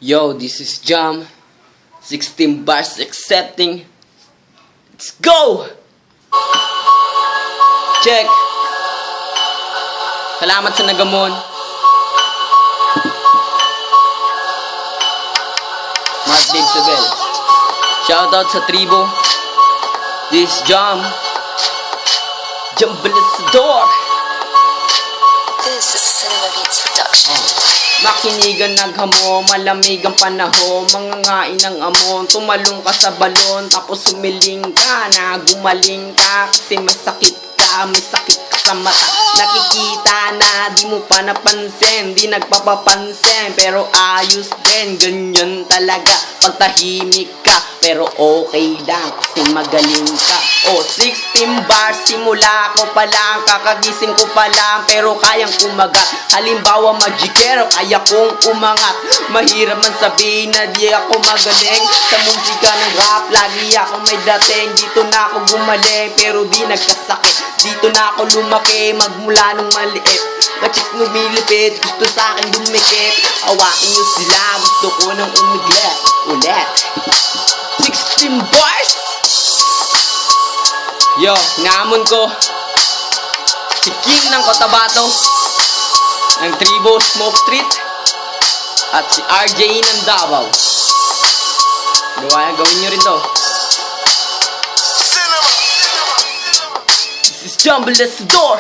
Yo, this is Jam. 16 bars accepting. Let's go! Check. Salamat sa nagamon. Mark Dave Sabel. Shoutout sa tribo. This is Jam. Jam Balasador. This is Cinema Beats Production. Makinigan naghamo, malamig ang panahon, mangangain ng amon, tumalong ka sa balon, tapos sumiling ka na gumaling ka, kasi may sakit ka sa mata, nakikita na di mo pa napansin, di nagpapapansin, pero ayos din, ganyan talaga, pag tahimik ka, pero okay lang, kasi magaling ka. 16 bars, simula ko pa lang, kakagising ko pa lang, pero kayang kumagat. Halimbawa magikero, kaya kong umangat. Mahirap man sabihin na di ako magaling, sa musika ng rap, lagi ako may dating. Dito na ako gumaling, pero di nagkasakit. Dito na ako lumaki, magmula nung maliit. Machik lumilipid, gusto sa akin dumikit. Hawakin nyo sila, gusto ko nang umiglet ulit. 16 bars! Yo, naamon ko si King ng Cotabato, ng Tribo Smoke Street, at si RJ ng Davao. Gawin nyo rin to. This is Jam Balasador.